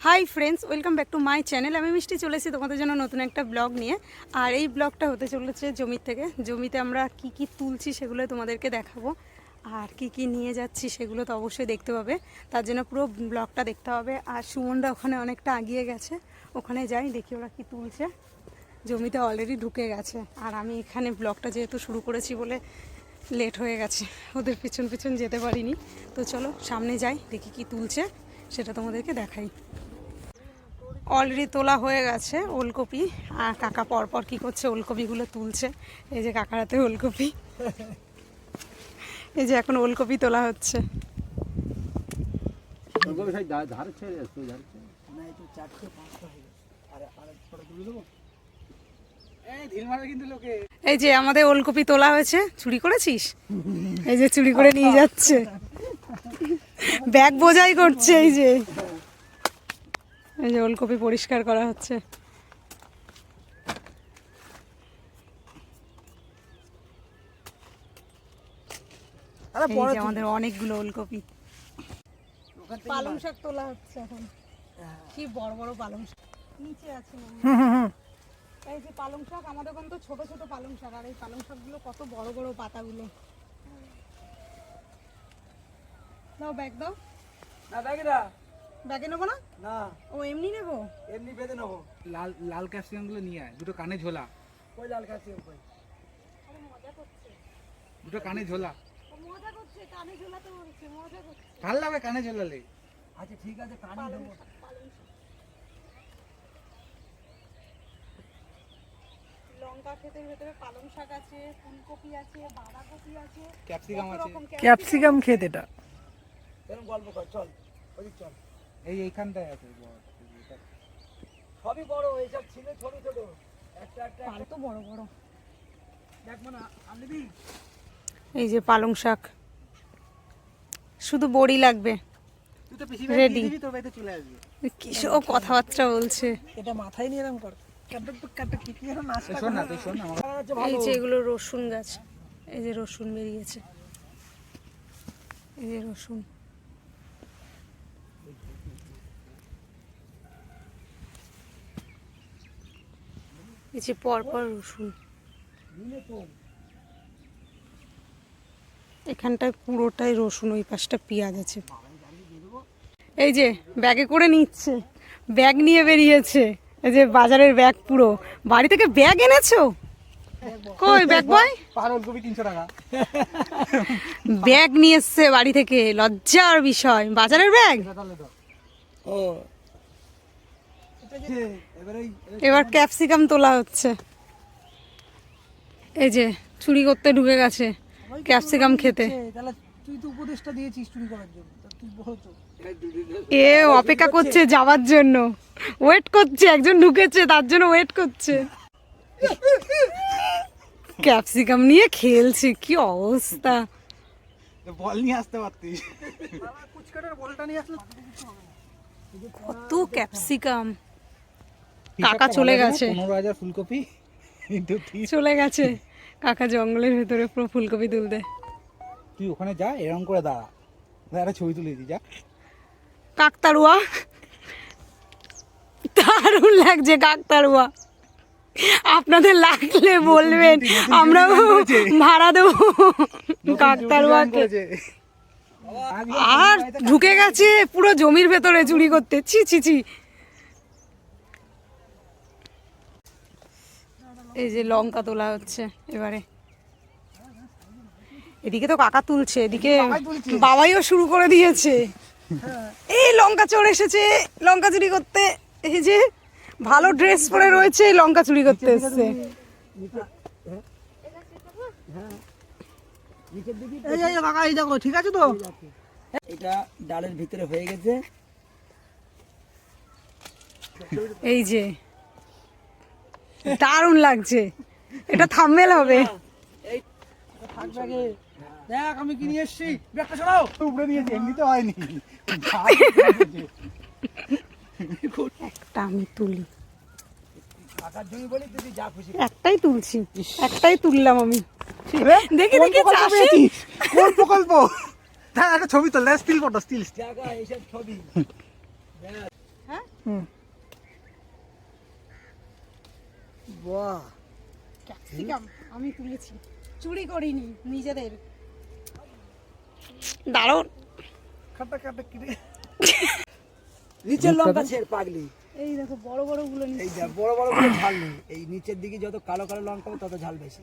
Hi friends, welcome back to my channel. আমি মিষ্টি চলে এসেছি তোমাদের জন্য নতুন একটা ব্লগ নিয়ে। আর এই ব্লগটা হতে চলেছে জমির থেকে। জমিতে আমরা কি কি তুলছি সেগুলো তোমাদেরকে দেখাবো, আর কি কি নিয়ে যাচ্ছি সেগুলো তো অবশ্যই দেখতে পাবে। তার জন্য পুরো ব্লগটা দেখতে হবে। আর সুমনরা ওখানে অনেকটা এগিয়ে গেছে, ওখানে যাই দেখি ওরা কি তুলছে। জমিতে অলরেডি ঢুকে গেছে, আর আমি এখানে ব্লগটা যেহেতু শুরু করেছি বলে লেট হয়ে গেছে, ওদের পিছন পিছন যেতে পারিনি। তো চলো সামনে যাই, দেখি কি তুলছে সেটা তোমাদেরকে দেখাই। অলরেডি তোলা হয়ে গেছে ওলকপি, আর কাকা পরপর কী করছে, ওলকপিগুলো তুলছে। এই যে কাকার হাতে ওলকপি, এই যে এখন ওলকপি তোলা হচ্ছে। এই যে আমাদের ওলকপি তোলা হয়েছে। চুরি করেছিস? এই যে চুরি করে নিয়ে যাচ্ছে, ব্যাগ বোঝাই করছে। এই যে ওলকপি পরিষ্কার করা হচ্ছে। আমাদের অনেকগুলো ওলকপি। পালং শাক তোলা হচ্ছে এখন। কি বড় বড় পালং শাক নিচে আছে। এই যে পালং শাক, আমাদের ওখানে তো ছোট ছোট পালং শাক, আর এই পালং শাকগুলো কত বড় বড় পাতাগুলো। দাও ব্যাগ, দাও। না ব্যাগে না, ব্যাগে নেবো না। না ও এমনি নেবো, এমনি বেঁধে নেবো। লাল লাল ক্যাপসিকাম গুলো নিয়ে আয়, দুটো কানে ঝোলা। ওই লাল ক্যাপসিকাম কই? মজা করছে, দুটো কানে ঝোলা। মজা করছে, কানে ঝোলাতে বলছে, মজা করছে। ভালো লাগে কানে ঝোলালে। আচ্ছা ঠিক আছে, কানে দেবো। লঙ্কা ক্ষেতের ভেতরে পালং শাক আছে, ফুলকপি আছে, বাঁধাকপি আছে, ক্যাপসিকাম আছে। ক্যাপসিকাম ক্ষেত এটা। এরকম গল্প কর, চল ওদিক চল। এইখানটায় আছে সবই বড়, এইসব ছিল ছোট ছোট। একটা একটা পাল তো বড় বড়। দেখ মানে আনবি। এই যে পালং শাক, শুধু বড়ি লাগবে। তুই তো বেশি রেডি। দিবি, তোর বাড়িতে চলে আসবে। কি সব কথাবার্তা বলছে। এটা মাথায় নিয়ে এরকম কর। শোন না, তুই শোন না। এই যে এগুলো রসুন গাছ, এই যে রসুন বেরিয়েছে, এই যে রসুন। এই যে পরপর রসুন, এখানটায় পুরোটাই রসুন, ওই পাশটা পেঁয়াজ আছে। এই যে ব্যাগে করে নিচ্ছে, ব্যাগ নিয়ে বেরিয়েছে। এই যে বাজারের ব্যাগ, পুরো বাড়ি থেকে ব্যাগ এনেছো? কই ব্যাগ বয়? পারুলকপি 300 টাকা। ব্যাগ নিয়ে এসছে বাড়ি থেকে, লজ্জার বিষয়। বাজারের ব্যাগ। ও এবার ক্যাপসিকাম তোলা হচ্ছে। এই যে চুরি করতে ঢুকে গেছে ক্যাপসিকাম খেতে। তাহলে তুই তো উপদেশটা দিয়েছিস চুরি করার জন্য, তুই বল তো। এ অপেক্ষা করছে যাওয়ার জন্য, ওয়েট করছে। একজন ঢুকেছে তার জন্য ওয়েট করছে। ক্যাপসিকাম নিয়ে খেলছে, কি অবস্থা। বল নিয়ে আসতে পারতিস। কুচকাটার বলটা নিয়ে আসলে কত ক্যাপসিকাম। কাকা চলে গেছে, 15,000 ফুলকপি চলে গেছে কাকা জঙ্গলের ভেতরে পুরো ফুলকপি তুলতে। তুই ওখানে যা, এরকম করে দাঁড়া, একটা ছবি তুলে দি যা। কাকতাড়ুয়া, দারুণ লাগছে কাকতাড়ুয়া। আপনাদের লাগলে বলবেন, আমরা ভাড়া দেবো কাকতাড়ুয়াকে। আর ঢুকে গেছে পুরো জমির ভেতরে চুরি করতে। ছি ছি ছি। এই যে লঙ্কা তোলা হচ্ছে এবারে। এদিকে তো কাকা তুলছে, এদিকে বাবাইও শুরু করে দিয়েছে। এই লঙ্কা চোর এসেছে লঙ্কা চুরি করতে। এই যে ভালো ড্রেস পরে রয়েছে, লঙ্কা চুরি করতে এসছে। এই দেখো, ঠিক আছে তো? এটা ডালের ভিতরে হয়ে গেছে। এই যে দারুণ লাগছে, এটা থাম্বনেল হবে। দেখ আমি কি নিয়ে এসেছি, ব্যাগটা সরাও। উপরে নিয়েছি, এমনিতে হয়নি। একটা আমি তুলি, টাকার জমি বলি তুই যা খুশি। একটাই তুলছি, একটাই তুললাম আমি। দেখি দেখি চাষি। কোন প্রকল্প? একটা ছবি তোল, স্টিল ফটো, স্টিল জায়গা এইসব ছবি। হ্যাঁ বাহ, ক্যাপসিকাম আমি তুলেছি, চুরি করিনি, নিজেদের। দারুণ। কাটা কাটা কিরে। নিচের লঙ্কা ছেড় পাগলি। এই দেখো বড় বড় গুলো এই নিচ্ছি। যা বড় বড় করে ঝাল নেই, এই নিচের দিকে যত কালো কালো লঙ্কা হবে তত ঝাল বেশি।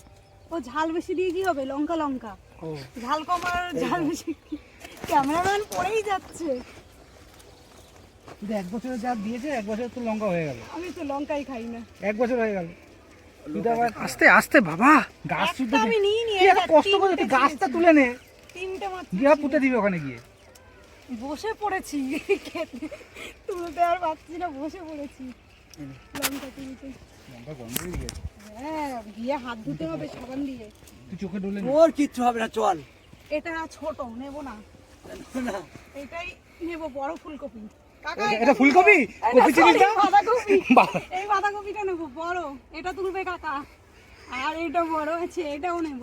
ও ঝাল বেশি দিয়ে কি হবে? লঙ্কা লঙ্কা, ও ঝাল কম আর ঝাল বেশি। ক্যামেরাম্যান পড়েই যাচ্ছে। কিন্তু 1 বছরে যা দিয়েছে 1 বছর তো লঙ্কা হয়ে গেল। আমি তো লঙ্কাই খাই না। 1 বছর হয়ে গেল। তুই আবার আস্তে আস্তে বাবা গাছ শুদ্ধ একটা আমি নিই নি, তুই এত কষ্ট করে তুই গাছটা তুলে নে, তিনটে মাত্র গিয়ে পুঁতে দিবি ওখানে গিয়ে। বসে পড়েছি খেতে, তুলতে আর পারছি না, বসে পড়েছি লঙ্কা তুলতে। লঙ্কা গন্ধ হয়ে গেছে। হ্যাঁ, গিয়ে হাত ধুতে হবে সাবান দিয়ে। তুই চোখে ডলে নে। ওর কিচ্ছু হবে না, চল। এটা ছোট নেব না, এটাই নেব, বড় ফুলকপি। কাকা এটা ফুলকপি, কপি চিনিস না? বাঁধাকপি, বাবা। এই বাঁধাকপিটা নেব বড়, এটা তুলবে কাকা। আর এটা বড় আছে, এটাও নেব।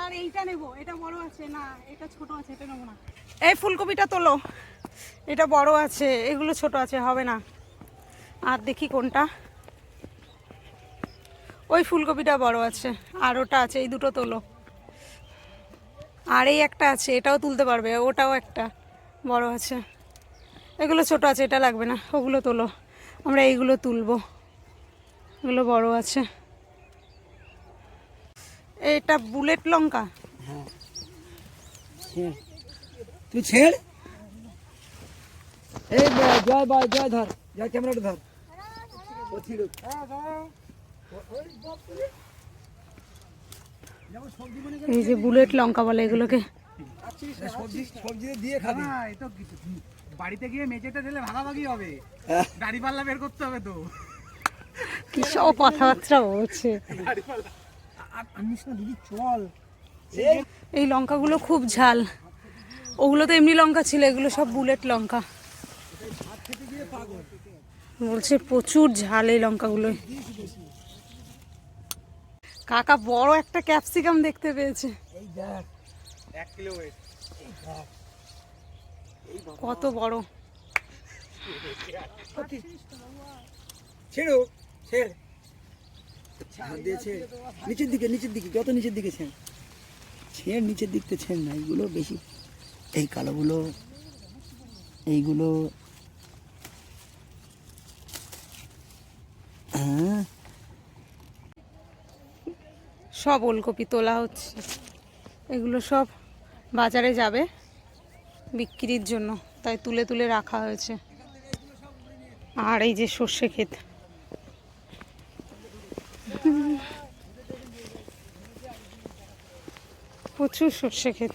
আর এইটা নেব, এটা বড় আছে না, এটা ছোট আছে, এটা নেব না। এই ফুলকপিটা তোলো, এটা বড় আছে, এগুলো ছোট আছে, হবে না। আর দেখি কোনটা, ওই ফুলকপিটা বড় আছে, আর ওটা আছে, এই দুটো তোলো। আর এই একটা আছে, এটাও তুলতে পারবে, ওটাও একটা বড় আছে। এগুলো ছোট আছে, এটা লাগবে না, ওগুলো তোলো, আমরা এইগুলো তুলবো, এগুলো বড় আছে। এটা বুলেট লঙ্কা। হ্যাঁ, ছেড়, তুই ছেড়। এই জয় ভাই, জয় ধর, জয় ক্যামেরাটা ধর। ও ছিল এই যে বুলেট লঙ্কা বলে এগুলোকে। সবজি সবজি দিয়ে খাবি। না, এ তো বাড়িতে গিয়ে মেঝেটা ঢেলে ভাগাভাগি হবে, দাড়ি পাল্লা বের করতে হবে তো। কি সব কথাবার্তা বলছে। আনিস না দিদি, চল। এই লঙ্কাগুলো খুব ঝাল, ওগুলো তো এমনি লঙ্কা ছিল, এগুলো সব বুলেট লঙ্কা। বলছে প্রচুর ঝাল এই লঙ্কাগুলো। কাকা বড় একটা ক্যাপসিকাম দেখতে পেয়েছে। এই দেখ, 1 কিলো ওয়েট। কত বড়। ছেড়ো, ছেড়, হাত দিয়ে ছেড়। নিচের দিকে, নিচের দিকে, যত নিচের দিকে ছেড়, ছেড়, নিচের দিকতে ছেড় না, এইগুলো বেশি, এই কালোগুলো, এইগুলো। হ্যাঁ, সব ওলকপি তোলা হচ্ছে, এগুলো সব বাজারে যাবে বিক্রির জন্য, তাই তুলে তুলে রাখা হয়েছে। আর এই যে সর্ষে ক্ষেত, প্রচুর সর্ষে ক্ষেত।